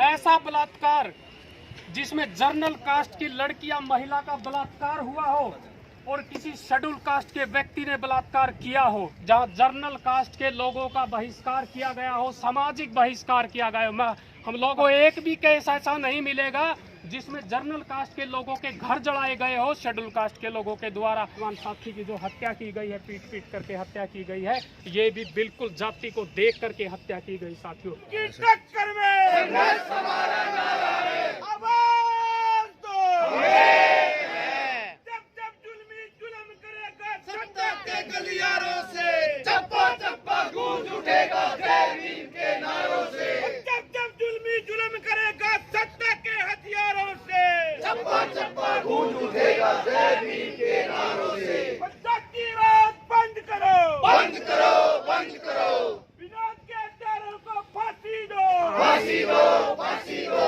ऐसा बलात्कार जिसमें जर्नल कास्ट की लड़की या महिला का बलात्कार हुआ हो और किसी शेड्यूल कास्ट के व्यक्ति ने बलात्कार किया हो, जहां जर्नल कास्ट के लोगों का बहिष्कार किया गया हो, सामाजिक बहिष्कार किया गया हो। हम लोगों को एक भी केस ऐसा नहीं मिलेगा जिसमें जर्नल कास्ट के लोगों के घर जलाए गए हो शेड्यूल कास्ट के लोगों के द्वारा। साथी की जो हत्या की गई है, पीट पीट करके हत्या की गई है, ये भी बिल्कुल जाति को देख करके हत्या की गई। साथियों गलियारों से चप्पा चप्पा गूंज उठेगा जय भीम के नारों से। जब जुल्मी जुल्म करेगा सत्ता के हथियारों से चप्पा चप्पा गूंज उठेगा जय भीम के नारों से। जाति राज बंद करो, बंद करो, बंद करो। विनोद के हत्यारों को फांसी दो, फांसी दो, फांसी दो।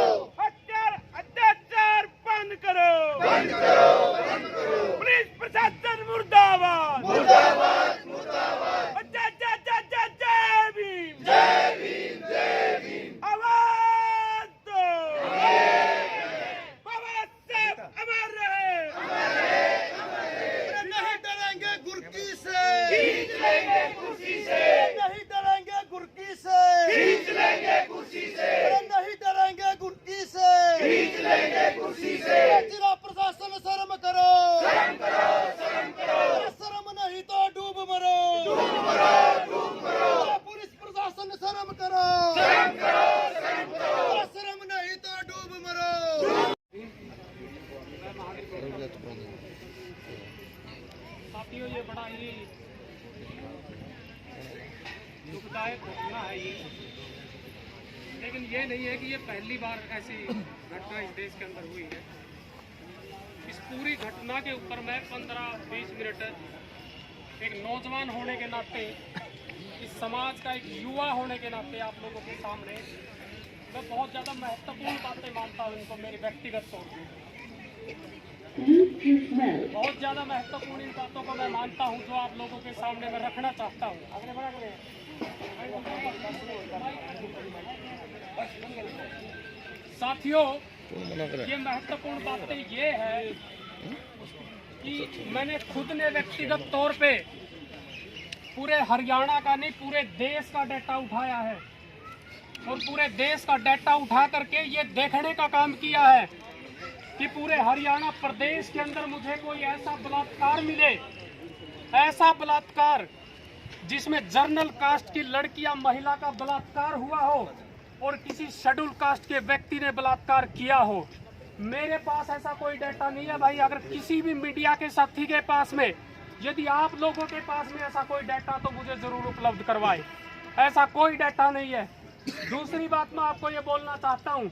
अत्याचार बंद करो, बंद करो, बंद करो। पुलिस प्रशासन मुर्दाबाद, मुर्दाबाद, मुर्दाबाद। जय भीम, जय भीम, जय भीम। आवाज दो, बाबा साहब अमर रहे, अमर रहे, अमर रहे। नहीं डरेंगे गुरकी से, खींच लेंगे कुर्सी से। नहीं डरेंगे गुरकी से, खींच लेंगे कुर्सी से। नहीं डरेंगे गुरकी से, खींच लेंगे कुर्सी से। जिला प्रशासन शर्म करो, शर्म करो, शर्म करो। शर्म नहीं तो डूब मरो, डूब मरो, डूब मरो। पुलिस प्रशासन शर्म करो, शर्म करो, शर्म करो। शर्म नहीं तो डूब मरो। साथियों, ये बड़ा ही दुखदायक घटना है ये, लेकिन ये नहीं है कि ये पहली बार ऐसी घटना इस देश के अंदर हुई है। इस पूरी घटना के ऊपर मैं 15-20 मिनट एक नौजवान होने के नाते, इस समाज का एक युवा होने के नाते आप लोगों के सामने मैं बहुत ज़्यादा महत्वपूर्ण बातें मानता हूँ इनको, मेरी व्यक्तिगत तौर पर बहुत ज़्यादा महत्वपूर्ण इन बातों को मैं मानता हूँ जो आप लोगों के सामने मैं रखना चाहता हूँ। साथियों, ये महत्वपूर्ण बातें ये है कि मैंने खुद ने व्यक्तिगत तौर पे पूरे हरियाणा का नहीं, पूरे देश का डाटा उठाया है और पूरे देश का डाटा उठा करके ये देखने का काम किया है कि पूरे हरियाणा प्रदेश के अंदर मुझे कोई ऐसा बलात्कार मिले, ऐसा बलात्कार जिसमें जर्नल कास्ट की लड़की या महिला का बलात्कार हुआ हो और किसी शेड्यूल कास्ट के व्यक्ति ने बलात्कार किया हो। मेरे पास ऐसा कोई डाटा नहीं है भाई। अगर किसी भी मीडिया के साथी के पास में, यदि आप लोगों के पास में ऐसा कोई डाटा तो मुझे जरूर उपलब्ध करवाए। ऐसा कोई डाटा नहीं है। दूसरी बात मैं आपको ये बोलना चाहता हूँ,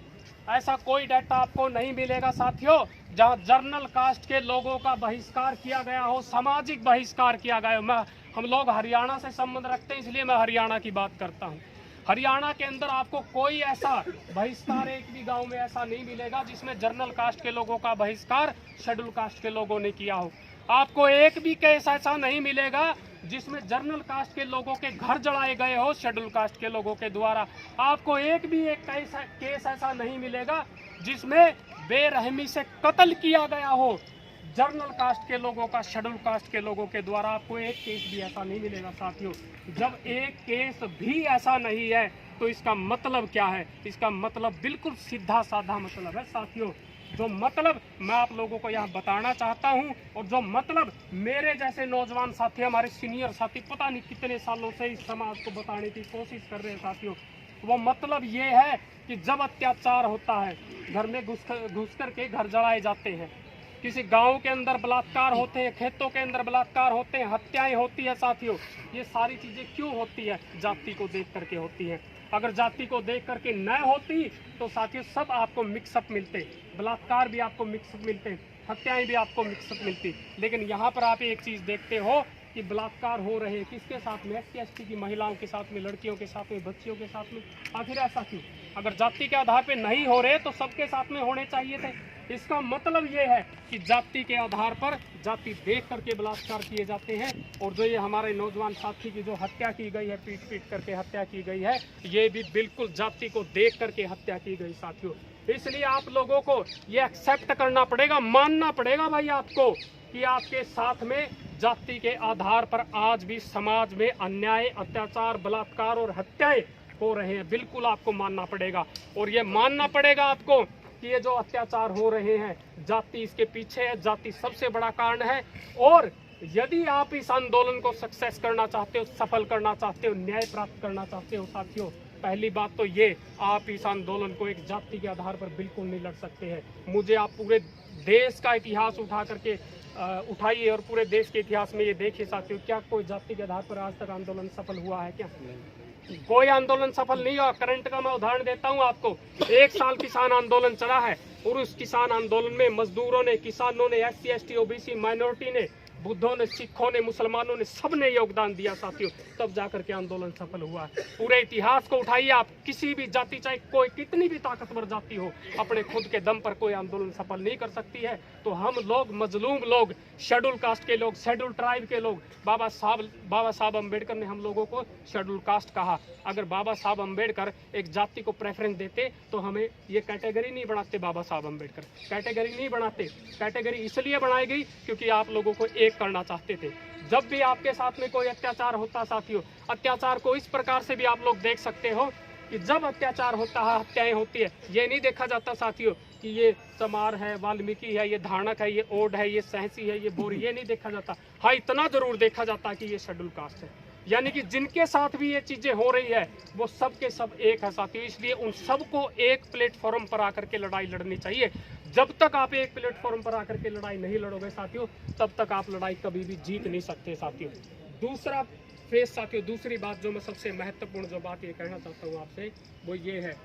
ऐसा कोई डाटा आपको नहीं मिलेगा साथियों जहां जर्नल कास्ट के लोगों का बहिष्कार किया गया हो, सामाजिक बहिष्कार किया गया हो। हम लोग हरियाणा से संबंध रखते हैं, इसलिए मैं हरियाणा की बात करता हूं। हरियाणा के अंदर आपको कोई ऐसा बहिष्कार एक भी गांव में ऐसा नहीं मिलेगा जिसमें जर्नल कास्ट के लोगों का बहिष्कार शेड्यूल कास्ट के लोगों ने किया हो। आपको एक भी केस ऐसा नहीं मिलेगा जिसमें जर्नल कास्ट के लोगों के घर जलाए गए हो शेड्यूल कास्ट के लोगों के द्वारा। आपको एक भी एक केस ऐसा नहीं मिलेगा जिसमें बेरहमी से कत्ल किया गया हो जर्नल कास्ट के लोगों का शेड्यूल कास्ट के लोगों के द्वारा। आपको एक केस भी ऐसा नहीं मिलेगा साथियों। जब एक केस भी ऐसा नहीं है तो इसका मतलब क्या है? इसका मतलब बिल्कुल सीधा साधा मतलब है साथियों। जो मतलब मैं आप लोगों को यहाँ बताना चाहता हूँ और जो मतलब मेरे जैसे नौजवान साथी, हमारे सीनियर साथी पता नहीं कितने सालों से इस समाज को बताने की कोशिश कर रहे हैं साथियों, वो मतलब ये है कि जब अत्याचार होता है, घर में घुस करके घर जलाए जाते हैं, किसी गांव के अंदर बलात्कार होते हैं, खेतों के अंदर बलात्कार होते हैं, हत्याएं होती है साथियों, ये सारी चीज़ें क्यों होती है? जाति को देख करके होती है। अगर जाति को देख करके न होती तो साथियों सब आपको मिक्सअप मिलते, बलात्कार भी आपको मिक्सअप मिलते, हत्याएं भी आपको मिक्सअप मिलती। लेकिन यहाँ पर आप एक चीज़ देखते हो कि बलात्कार हो रहे हैं किसके साथ में? SC/ST की महिलाओं के साथ में, लड़कियों के साथ में, बच्चियों के साथ में। आखिर ऐसा क्यों? अगर जाति के आधार पर नहीं हो रहे तो सबके साथ में होने चाहिए थे। इसका मतलब ये है कि जाति के आधार पर जाति देख करके बलात्कार किए जाते हैं। और जो ये हमारे नौजवान साथी की जो हत्या की गई है, पीट पीट करके हत्या की गई है, ये भी बिल्कुल जाति को देख करके हत्या की गई साथियों। इसलिए आप लोगों को ये एक्सेप्ट करना पड़ेगा, मानना पड़ेगा भाई आपको कि आपके साथ में जाति के आधार पर आज भी समाज में अन्याय, अत्याचार, बलात्कार और हत्याएं हो रहे हैं। बिल्कुल आपको मानना पड़ेगा। और ये मानना पड़ेगा आपको कि ये जो अत्याचार हो रहे हैं, जाति इसके पीछे है, जाति सबसे बड़ा कारण है। और यदि आप इस आंदोलन को सक्सेस करना चाहते हो, सफल करना चाहते हो, न्याय प्राप्त करना चाहते हो साथियों, पहली बात तो ये, आप इस आंदोलन को एक जाति के आधार पर बिल्कुल नहीं लड़ सकते हैं। मुझे आप पूरे देश का इतिहास उठा करके उठाइए और पूरे देश के इतिहास में ये देखिए साथियों, क्या कोई जाति के आधार पर आज तक आंदोलन सफल हुआ है? क्या कोई आंदोलन सफल नहीं हुआ। करंट का मैं उदाहरण देता हूँ आपको। 1 साल किसान आंदोलन चला है और उस किसान आंदोलन में मजदूरों ने, किसानों ने, SC ST OBC माइनॉरिटी ने, बुद्धों ने, सिखों ने, मुसलमानों ने, सब ने योगदान दिया साथियों, तब जाकर के आंदोलन सफल हुआ है। पूरे इतिहास को उठाइए आप, किसी भी जाति, चाहे कोई कितनी भी ताकतवर जाति हो, अपने खुद के दम पर कोई आंदोलन सफल नहीं कर सकती है। तो हम लोग, मजलूम लोग, शेड्यूल कास्ट के लोग, शेड्यूल ट्राइब के लोग, बाबा साहब अम्बेडकर ने हम लोगों को शेड्यूल कास्ट कहा। अगर बाबा साहब अम्बेडकर एक जाति को प्रेफरेंस देते तो हमें ये कैटेगरी नहीं बनाते। बाबा साहब अम्बेडकर कैटेगरी नहीं बनाते। कैटेगरी इसलिए बनाई गई क्योंकि आप लोगों को एक करना चाहते थे। जब भी आपके साथ में कोई अत्याचार होता साथियों, अत्याचार को इस प्रकार से भी आप लोग देख सकते हो कि जब अत्याचार होता है, हत्याएं होती है, ये नहीं देखा जाता साथियों कि ये चमार है, वाल्मीकि है, ये धानक है, ये ओड है, ये सहसी है, ये बोरी, ये नहीं देखा जाता। हाँ, इतना जरूर देखा जाता कि ये शेड्यूल कास्ट है। यानी कि जिनके साथ भी ये चीजें हो रही है वो सब के सब एक है साथियों। इसलिए उन सबको एक प्लेटफॉर्म पर आकर के लड़ाई लड़नी चाहिए। जब तक आप एक प्लेटफॉर्म पर आकर के लड़ाई नहीं लड़ोगे साथियों, तब तक आप लड़ाई कभी भी जीत नहीं सकते साथियों। दूसरा फेस साथियों, दूसरी बात जो मैं सबसे महत्वपूर्ण जो बात ये कहना चाहता हूँ आपसे, वो ये है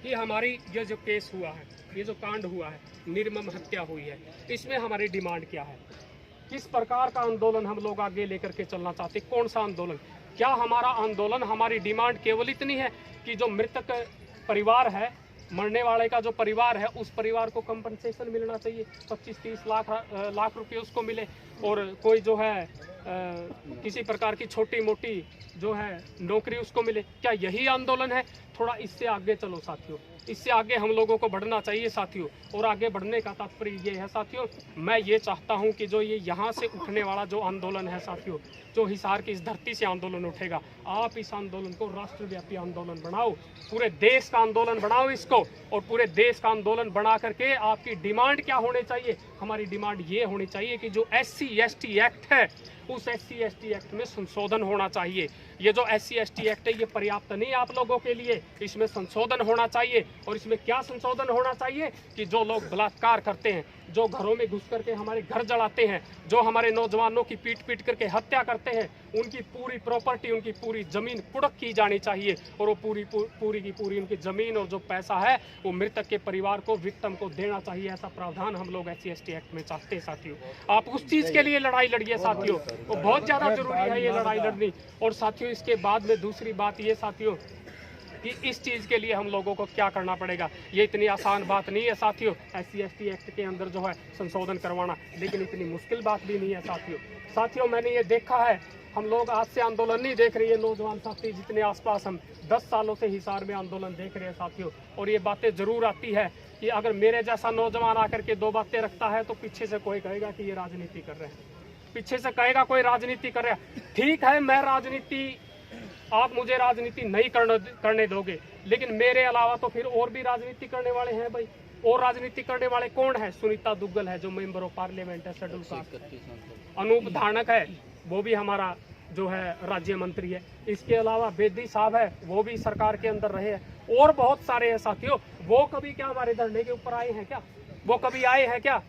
कि हमारी ये जो केस हुआ है, ये जो कांड हुआ है, निर्मम हत्या हुई है, इसमें हमारी डिमांड क्या है? किस प्रकार का आंदोलन हम लोग आगे लेकर के चलना चाहते? कौन सा आंदोलन? क्या हमारा आंदोलन, हमारी डिमांड केवल इतनी है कि जो मृतक परिवार है, मरने वाले का जो परिवार है, उस परिवार को कंपनसेशन मिलना चाहिए, 25-30 लाख रुपए उसको मिले, और कोई जो है किसी प्रकार की छोटी मोटी जो है नौकरी उसको मिले? क्या यही आंदोलन है? थोड़ा इससे आगे चलो साथियों, इससे आगे हम लोगों को बढ़ना चाहिए साथियों। और आगे बढ़ने का तात्पर्य ये है साथियों, मैं ये चाहता हूँ कि जो ये यहाँ से उठने वाला जो आंदोलन है साथियों, जो हिसार की इस धरती से आंदोलन उठेगा, आप इस आंदोलन को राष्ट्रव्यापी आंदोलन बनाओ, पूरे देश का आंदोलन बनाओ इसको। और पूरे देश का आंदोलन बना करके आपकी डिमांड क्या होनी चाहिए? हमारी डिमांड ये होनी चाहिए कि जो SC ST एक्ट है, उस SC ST एक्ट में संशोधन होना चाहिए। ये जो SC ST एक्ट है, ये पर्याप्त नहीं आप लोगों के लिए, इसमें संशोधन होना चाहिए। और इसमें क्या संशोधन होना चाहिए कि जो लोग बलात्कार करते हैं, जो घरों में घुस करके हमारे घर जलाते हैं, जो हमारे नौजवानों की पीट पीट करके हत्या करते हैं, उनकी पूरी प्रॉपर्टी, उनकी पूरी जमीन कुड़क की जानी चाहिए। और वो पूरी की पूरी उनकी जमीन और जो पैसा है वो मृतक के परिवार को, विक्टिम को देना चाहिए। ऐसा प्रावधान हम लोग SC ST एक्ट में चाहते हैं साथियों। आप उस चीज के लिए लड़ाई लड़िए साथियों, वो बहुत ज्यादा जरूरी है ये लड़ाई लड़नी। और साथियों, इसके बाद में दूसरी बात ये साथियों कि इस चीज़ के लिए हम लोगों को क्या करना पड़ेगा। ये इतनी आसान बात नहीं है साथियों, SC ST एक्ट के अंदर जो है संशोधन करवाना, लेकिन इतनी मुश्किल बात भी नहीं है साथियों। मैंने ये देखा है, हम लोग आज से आंदोलन नहीं देख रहे हैं, नौजवान साथी जितने आसपास, हम 10 सालों से हिसार में आंदोलन देख रहे हैं साथियों। और ये बातें जरूर आती है कि अगर मेरे जैसा नौजवान आकर के 2 बातें रखता है तो पीछे से कोई कहेगा कि ये राजनीति कर रहे हैं, पीछे से कहेगा कोई राजनीति कर रहा है। ठीक है, मैं राजनीति, आप मुझे राजनीति नहीं करने दोगे, लेकिन मेरे अलावा तो फिर और भी राजनीति करने वाले हैं भाई। और राजनीति करने वाले कौन है? सुनीता दुग्गल है जो मेंबर ऑफ पार्लियामेंट है शेड्यूल कास्ट। अनूप धानक है, वो भी हमारा जो है राज्य मंत्री है। इसके अलावा बेदी साहब है, वो भी सरकार के अंदर रहे हैं। और बहुत सारे हैं साथियों। वो कभी क्या हमारे धरने के ऊपर आए हैं क्या? वो कभी आए हैं क्या?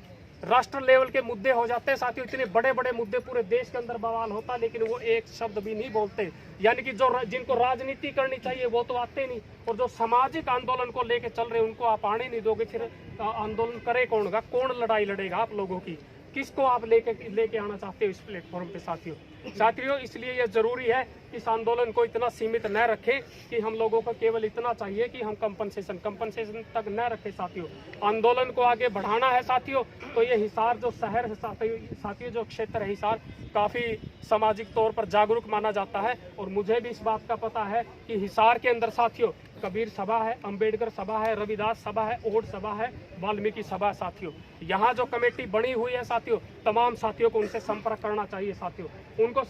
राष्ट्र लेवल के मुद्दे हो जाते हैं साथियों, इतने बड़े बड़े मुद्दे, पूरे देश के अंदर बवाल होता, लेकिन वो एक शब्द भी नहीं बोलते। यानी कि जो जिनको राजनीति करनी चाहिए वो तो आते नहीं, और जो सामाजिक आंदोलन को लेके चल रहे हैं उनको आप आने नहीं दोगे। फिर आंदोलन करे कौन? कौन लड़ाई लड़ेगा आप लोगों की? किसको आप लेके आना चाहते हो इस प्लेटफॉर्म पे साथियों? इसलिए ये जरूरी है इस आंदोलन को इतना सीमित न रखें कि हम लोगों को केवल इतना चाहिए कि हम कंपनसेशन तक न रखें साथियों। आंदोलन को आगे बढ़ाना है साथियों। तो ये हिसार जो शहर है साथियों, जो क्षेत्र है हिसार, काफ़ी सामाजिक तौर पर जागरूक माना जाता है। और मुझे भी इस बात का पता है कि हिसार के अंदर साथियों कबीर सभा है, अंबेडकर सभा है, रविदास सभा है, ओड सभा है, वाल्मीकि सभा साथियों। यहाँ जो कमेटी बनी हुई है साथियों, तमाम साथियों को उनसे संपर्क करना चाहिए साथियों।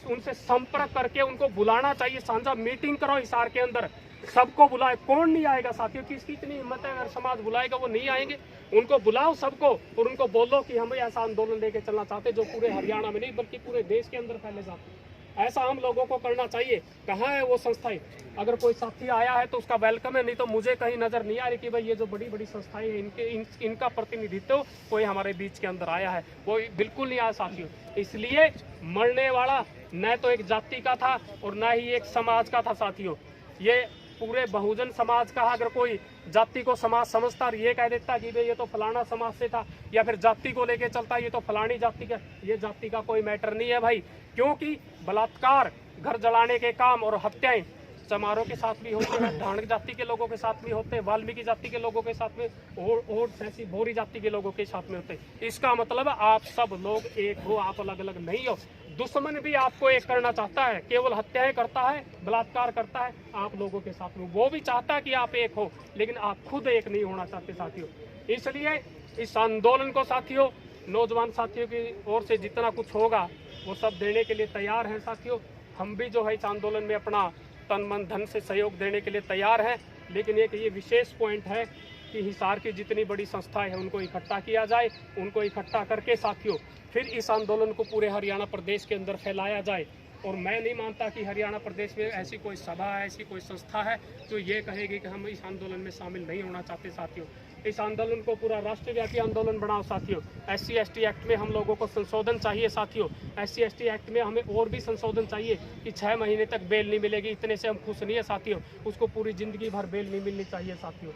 उनसे संपर्क करके उनको बुलाना चाहिए। साझा मीटिंग करो हिसार के अंदर, सबको बुलाए। कौन नहीं आएगा साथियों? किसकी इतनी हिम्मत है? अगर समाज बुलाएगा वो नहीं आएंगे? उनको बुलाओ सबको और उनको बोलो कि हम ऐसा आंदोलन लेके चलना चाहते जो पूरे हरियाणा में नहीं बल्कि पूरे देश के अंदर फैले जाते। ऐसा हम लोगों को करना चाहिए। कहाँ है वो संस्थाएं? अगर कोई साथी आया है तो उसका वेलकम है, नहीं तो मुझे कहीं नजर नहीं आ रही कि भाई ये जो बड़ी बड़ी संस्थाएं हैं इनका प्रतिनिधित्व कोई हमारे बीच के अंदर आया है। वो बिल्कुल नहीं आया साथियों। इसलिए मरने वाला न तो एक जाति का था और न ही एक समाज का था साथियों। ये पूरे बहुजन समाज का, अगर कोई जाति को समाज समझता और ये कह देता कि भाई ये तो फलाना समाज से था, या फिर जाति को लेके चलता ये तो फलानी जाति का, ये जाति का कोई मैटर नहीं है भाई। क्योंकि बलात्कार, घर जलाने के काम और हत्याएं चमारों के साथ भी होते हैं, ढांड जाति के लोगों के साथ भी होते हैं, वाल्मीकि जाति के लोगों के साथ में और ऐसी भोरी जाति के लोगों के साथ में होते हैं। इसका मतलब आप सब लोग एक हो, आप अलग अलग नहीं हो। दुश्मन भी आपको एक करना चाहता है, केवल हत्याएं करता है, बलात्कार करता है आप लोगों के साथ में। वो भी चाहता है कि आप एक हो, लेकिन आप खुद एक नहीं होना चाहते साथियों। इसलिए इस आंदोलन को साथियों, नौजवान साथियों की ओर से जितना कुछ होगा वो सब देने के लिए तैयार हैं साथियों। हम भी जो है इस आंदोलन में अपना तन मन धन से सहयोग देने के लिए तैयार हैं। लेकिन एक ये विशेष पॉइंट है कि हिसार की जितनी बड़ी संस्थाएं हैं उनको इकट्ठा किया जाए। उनको इकट्ठा करके साथियों फिर इस आंदोलन को पूरे हरियाणा प्रदेश के अंदर फैलाया जाए। और मैं नहीं मानता कि हरियाणा प्रदेश में ऐसी कोई सभा है, ऐसी कोई संस्था है जो ये कहेगी कि हम इस आंदोलन में शामिल नहीं होना चाहते साथियों। इस आंदोलन को पूरा राष्ट्रव्यापी आंदोलन बनाओ साथियों। SC/ST एक्ट में हम लोगों को संशोधन चाहिए साथियों। SC/ST एक्ट में हमें और भी संशोधन चाहिए कि 6 महीने तक बेल नहीं मिलेगी, इतने से हम खुश नहीं है साथियों। उसको पूरी जिंदगी भर बेल नहीं मिलनी चाहिए साथियों।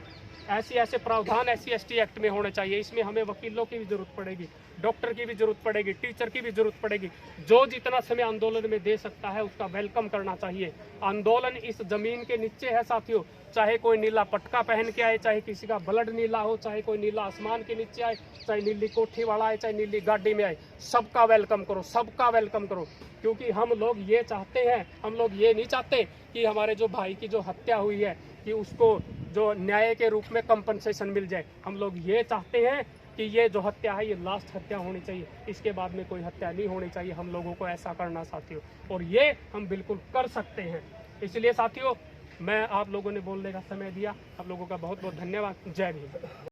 ऐसे प्रावधान SC/ST एक्ट में होने चाहिए। इसमें हमें वकीलों की भी जरूरत पड़ेगी, डॉक्टर की भी जरूरत पड़ेगी, टीचर की भी जरूरत पड़ेगी। जो जितना समय आंदोलन में दे सकता है उसका वेलकम करना चाहिए। आंदोलन इस जमीन के नीचे है साथियों। चाहे कोई नीला पटका पहन के आए, चाहे किसी का ब्लड नीला हो, चाहे कोई नीला आसमान के नीचे आए, चाहे नीली कोठी वाला आए, चाहे नीली गाड़ी में आए, सबका वेलकम करो, सबका वेलकम करो। क्योंकि हम लोग ये चाहते हैं, हम लोग ये नहीं चाहते कि हमारे जो भाई की जो हत्या हुई है कि उसको जो न्याय के रूप में कंपनसेशन मिल जाए। हम लोग ये चाहते हैं कि ये जो हत्या है ये लास्ट हत्या होनी चाहिए, इसके बाद में कोई हत्या नहीं होनी चाहिए। हम लोगों को ऐसा करना साथियों, और ये हम बिल्कुल कर सकते हैं। इसलिए साथियों मैं आप लोगों ने बोलने का समय दिया, आप लोगों का बहुत बहुत धन्यवाद। जय भीम।